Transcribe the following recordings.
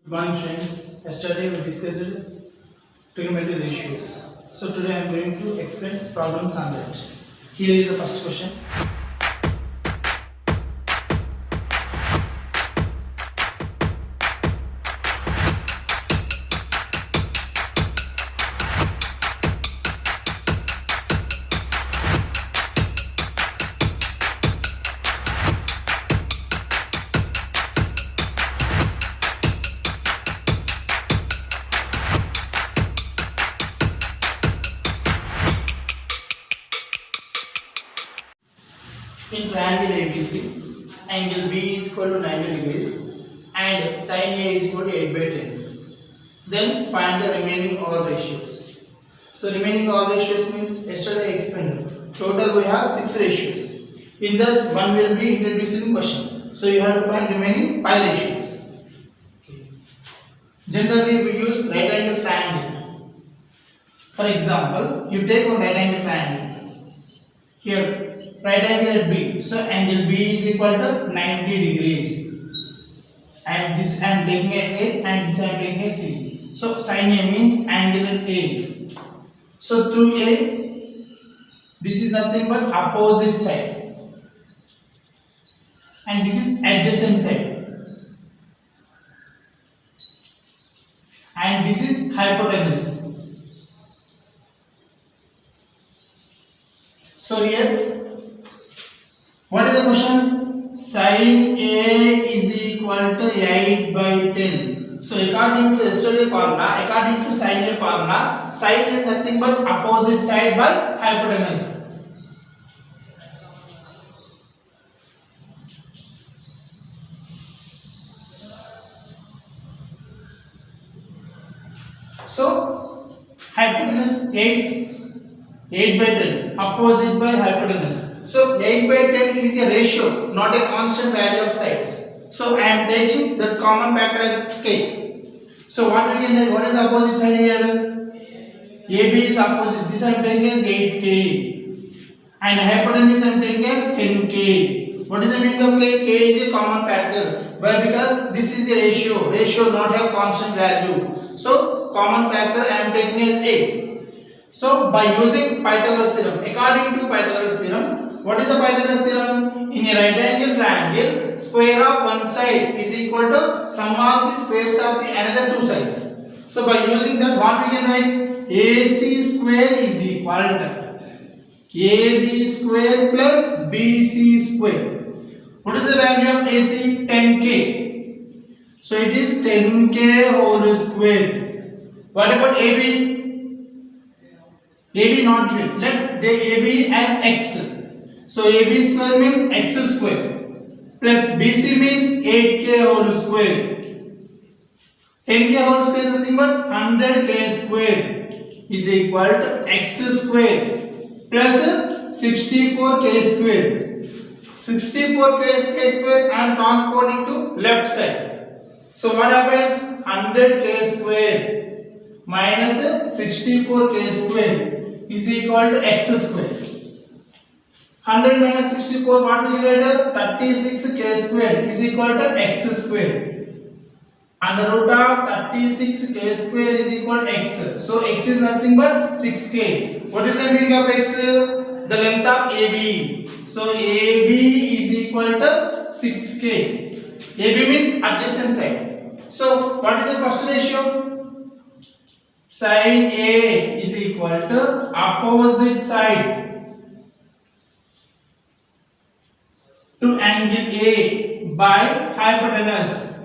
Good morning friends. Yesterday we discussed trigonometry ratios. So today I am going to explain problems on that. Here is the first question. In triangle ABC, angle B is equal to 90 degrees and sin A is equal to 8 by 10. Then find the remaining all ratios. So remaining all ratios means yesterday I explained. Total we have 6 ratios. In that one will be introduced in question. So you have to find remaining 5 ratios. Generally we use right angle triangle. For example, you take one right angle triangle. Here right angle at B. So angle B is equal to 90 degrees. And this I am taking as A and this I am taking as C. So sin A means angle at A. So through A, this is nothing but opposite side. And this is adjacent side. And this is hypotenuse. So here, what is the question? Sin A is equal to 8 by 10. So according to yesterday formula, according to sin A formula, sin is nothing but opposite side by hypotenuse. So hypotenuse 8 by 10, opposite by hypotenuse. So 8 by 10 is a ratio, not a constant value of sides. So I am taking the common factor as k. So what we can say, what is the opposite side here? AB is opposite. This I am taking as 8k. And hypotenuse I am taking as 10k. What is the meaning of k? K is a common factor. Why? Because this is a ratio. Ratio not have constant value. So common factor I am taking as 8. So by using Pythagoras theorem, according to Pythagoras theorem, what is the Pythagoras theorem? In a right angle triangle, square of one side is equal to sum of the squares of the another two sides. So by using that, what we can write? AC square is equal to AB square plus BC square. What is the value of AC? 10k. So it is 10k whole square. What about AB? AB not given. Let the AB as x. So AB square means x square plus BC means 8k whole square. 10k whole square is nothing but 100k square is equal to x square plus 64k square. 64k square I am transporting to left side. So what happens? 100k square minus 64k square is equal to x square. 100 minus 64, what will you write? 36k square is equal to x square. Under root of 36k square is equal to x. So x is nothing but 6k. What is the meaning of x? The length of AB. So AB is equal to 6k. AB means adjacent side. So what is the first ratio? Sin A is equal to opposite side to angle A by hypotenuse.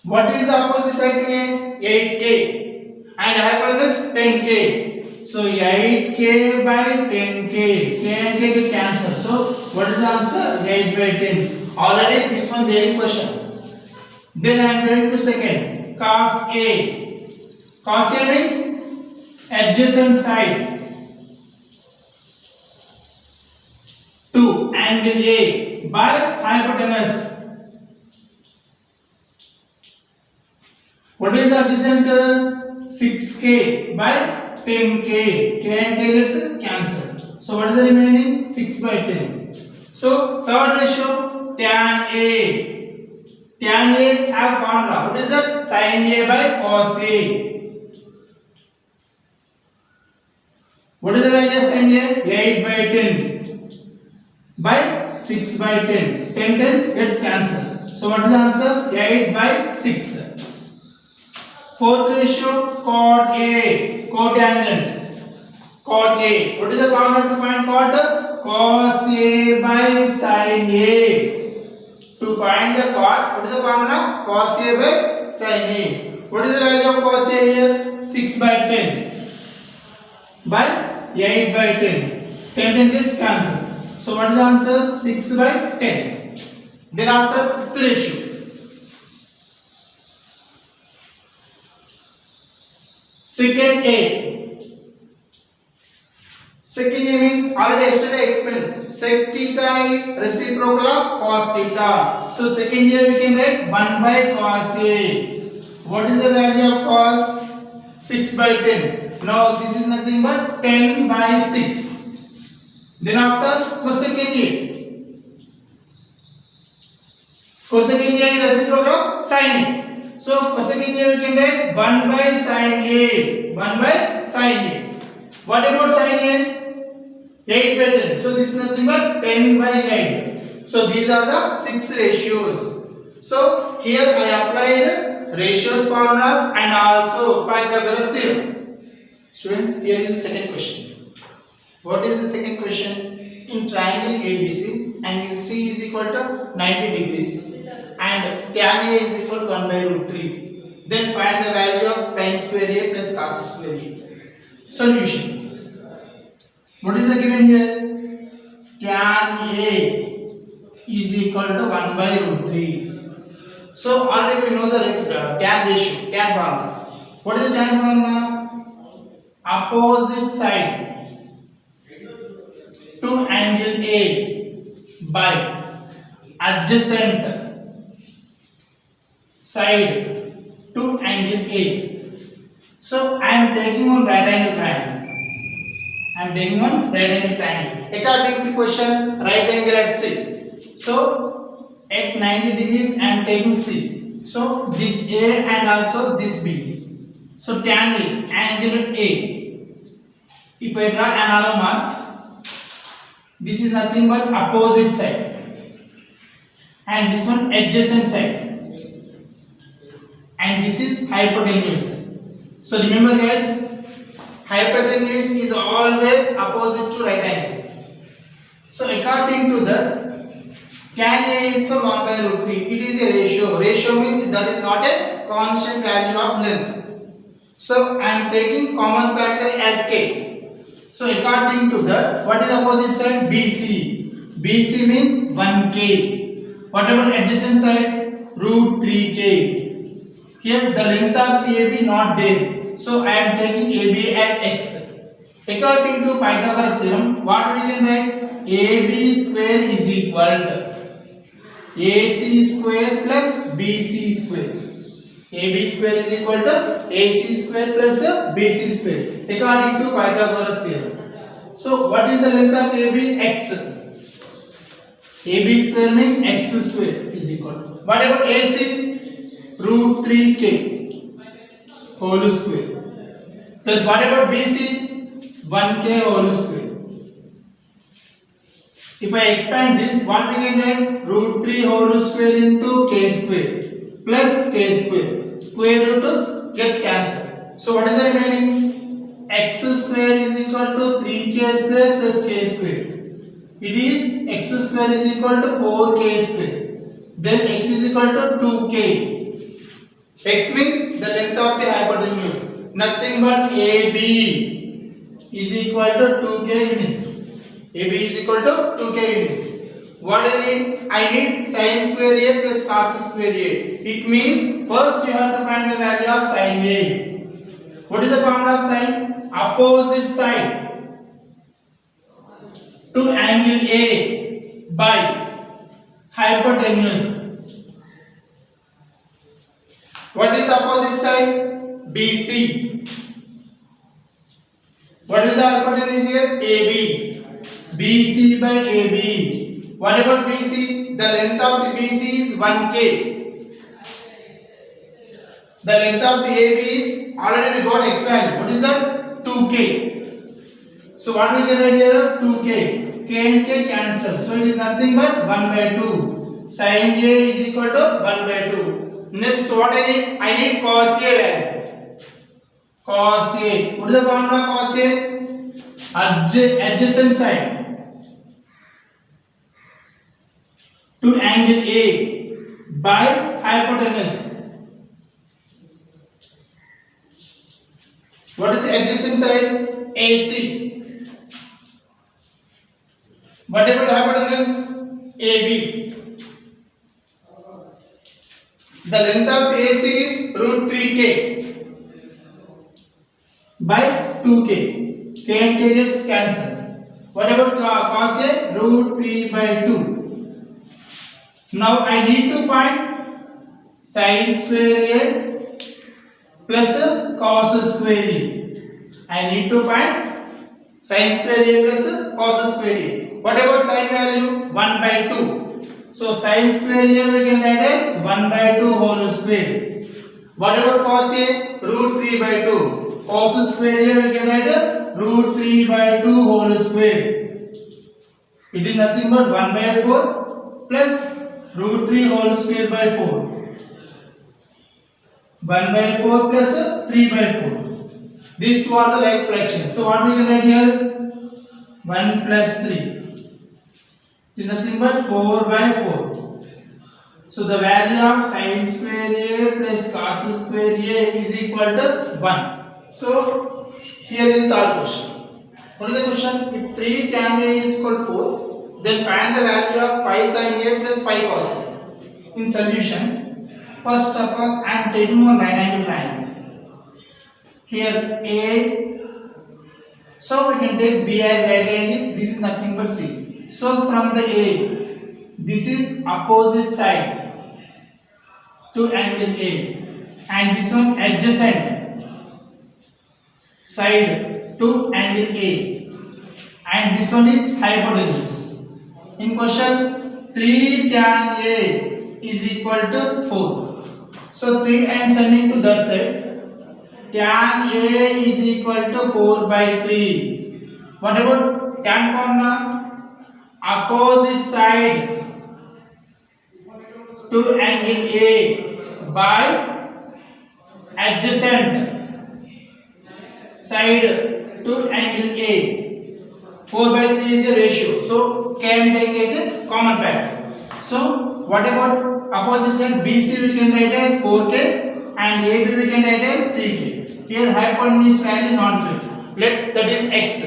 What is opposite side to A? 8k and hypotenuse 10k. So 8k by 10k. K and k will cancel. So what is the answer? 8 by 10. Already this one there in question. Then I am going to second. Cos A. Cos A means adjacent side to angle A by hypotenuse. What is adjacent? 6k by 10k. K and k gets cancelled. So what is the remaining? 6 by 10. So third ratio, tan A have formula. What is that? Sin A by cos A. What is the value of sin A? 8 by 10 by 6 by 10. 10 gets cancelled. So what is the answer? 8 by 6. Fourth ratio, cot A, cotangent. Cot A. What is the formula to find cot? Cos A by sin A. To find the cot, what is the formula? Cos A by sin A. What is the value of cos A here? 6 by 10 by 8 by 10. 10 gets cancelled. So what is the answer? 6 by 10. Then after fifth ratio. Secant A. Secant A means already yesterday explained. Sec theta is reciprocal of cos theta. So secant A we can write 1 by cos A. What is the value of cos? 6 by 10. Now this is nothing but 10 by 6. Then after cosecant A. Cosecant A is reciprocal of sin A. So cosecant A we can write 1 by sin A. 1 by sin A. What about sin A? 8 by 10. So this is nothing but 10 by 8. So these are the 6 ratios. So here I applied ratios formulas and also Pythagoras theorem. Students, here is the second question. What is the second question? In triangle ABC, angle C is equal to 90 degrees and tan A is equal to 1 by root 3. Then find the value of sin square A plus cos square A. Solution. What is the given here? Tan A is equal to 1 by root 3. So already we know the tan ratio, tan formula. What is the tan formula? Opposite side to angle A by adjacent side to angle A. So I am taking on right angle triangle. According to question, right angle at C. So at 90 degrees I am taking C. So this A and also this B. So tan A, angle at A. If I draw an arrow mark, this is nothing but opposite side. And this one adjacent side. And this is hypotenuse. So remember guys, hypotenuse is always opposite to right angle. So according to that, tan A is equal 1 by root 3. It is a ratio. Ratio means that is not a constant value of length. So I am taking common factor as k. So according to that, what is opposite side? BC. BC means 1k. What about adjacent side? Root 3k. Here the length of the AB not there. So I am taking AB as x. According to Pythagoras theorem, what we can write? AB square is equal to AC square plus BC square. AB square is equal to AC square plus BC square according to Pythagoras theorem. So what is the length of AB? X. AB square means x square is equal to. What about AC? Root 3k whole square. Plus what about BC? 1k whole square. If I expand this, what we can write? Root 3 whole square into k square plus k square. Square root gets cancelled. So what is the remaining? X square is equal to 3k square plus k square. It is x square is equal to 4k square. Then x is equal to 2k. X means the length of the hypotenuse. Nothing but AB is equal to 2k units. AB is equal to 2k units. What I need? I need sin square A plus cos square A. It means first you have to find the value of sin A. What is the formula of sin? Opposite side to angle A by hypotenuse. What is the opposite side? BC. What is the hypotenuse here? AB. BC by AB. What about BC? The length of the BC is 1k. The length of the AB is already we got x value. What is that? 2k. So what we can write here? 2k. K and k cancel. So it is nothing but 1 by 2. Sin A is equal to 1 by 2. Next what I need? I need cos A value. Cos A. What is the formula cos A? Adjacent side to angle A by hypotenuse. What is the adjacent side? AC. What about the hypotenuse? AB. The length of AC is root 3k by 2k. K and k gets cancelled. What about cos A? Root 3 by 2. Now I need to find sin square A plus cos square A. I need to find sin square A plus cos square A. What about sin value? 1 by 2. So sin square A we can write as 1 by 2 whole square. What about cos A? Root 3 by 2. Cos square A we can write as root 3 by 2 whole square. It is nothing but 1 by 4 plus root 3 whole square by 4. 1 by 4 plus 3 by 4. These two are the like fractions. So what we can write here? 1 plus 3 is nothing but 4 by 4. So the value of sin square A plus cos square A is equal to 1. So here is the question. What is the question? If 3 tan A is equal to 4, then find the value of pi sin A plus pi cos A. In solution, first of all I am taking one right angle triangle. Here A, so we can take B as right angle. This is nothing but C. So from the A, this is opposite side to angle A, and this one adjacent side to angle A, and this one is hypotenuse. In question, 3 tan A is equal to 4. So 3 I am sending to that side. Tan A is equal to 4 by 3. What about tan formula? Opposite side to angle A by adjacent side to angle A. 4 by 3 is a ratio. So K I am taking as a common factor. So what about opposite side? BC we can write as 4K and AB we can write as 3K. Here hypotenuse value not given. Let that is X.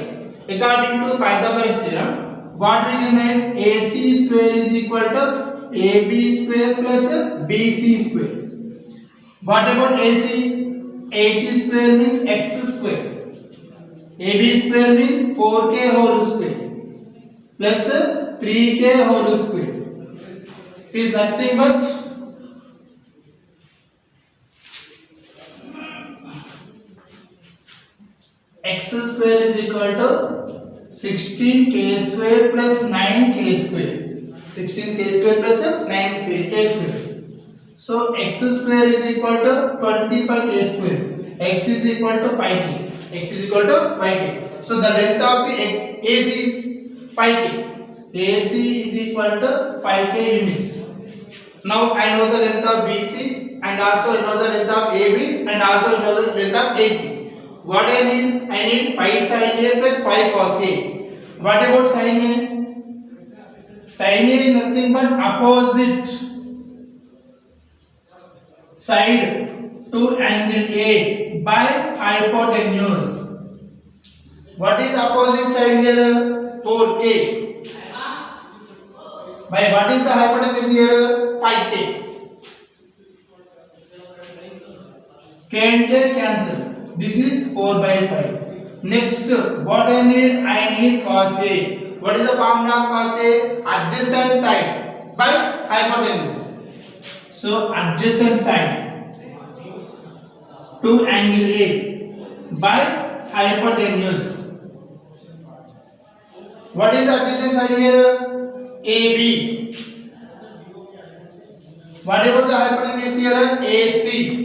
According to Pythagoras theorem, what we can write? AC square is equal to AB square plus BC square. What about AC? AC square means X square. AB square means 4K whole square plus 3K whole square. It is nothing but X square is equal to 16k square plus 9k square. 16k square plus 9k square. So x square is equal to 25k square. X is equal to 5k. X is equal to 5k. So the length of the AC is 5k. AC is equal to 5k units. Now I know the length of BC and also I know the length of AB and also I know the length of AC. What I need? I need pi sin A plus pi cos A. What about sin A? Sin A is nothing but opposite side to angle A by hypotenuse. What is opposite side here? 4K. By what is the hypotenuse here? 5K. K and K cancel. This is 4 by 5. Next, what I need? I need cos A. What is the formula of cos A? Adjacent side by hypotenuse. So, adjacent side to angle A by hypotenuse. What is adjacent side here? AB. What about the hypotenuse here? AC.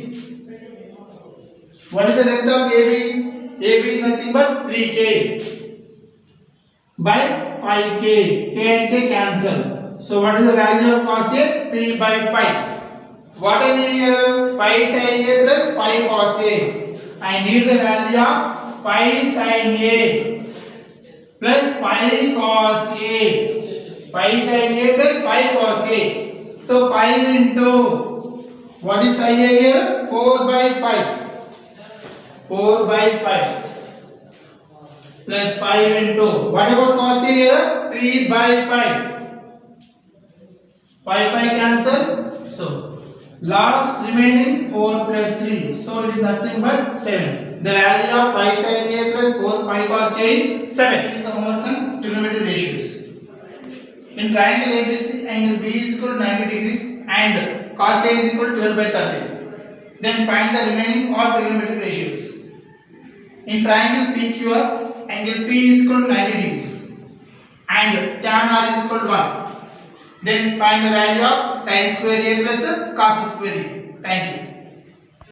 What is the length of AB? AB is nothing but 3k by 5k. K and k cancel. So what is the value of cos A? 3 by 5. What I need here? Pi sin A plus pi cos A. I need the value of pi sin A plus pi cos A. Pi sin A plus pi cos A. So pi into, what is sin A here? 4 by 5. 4 by 5 plus 5 into, what about cos A here? 3 by 5. 5 cancel. So last remaining 4 plus 3. So it is nothing but 7. The value of pi sin A plus 4 pi cos A is 7. This is the homework on trigonometry ratios. In triangle ABC, angle B is equal to 90 degrees and cos A is equal to 12 by 30. Then find the remaining all trigonometric ratios. In triangle PQR, angle P is equal to 90 degrees and tan R is equal to 1. Then find the value of sin square A plus cos square A. Thank you.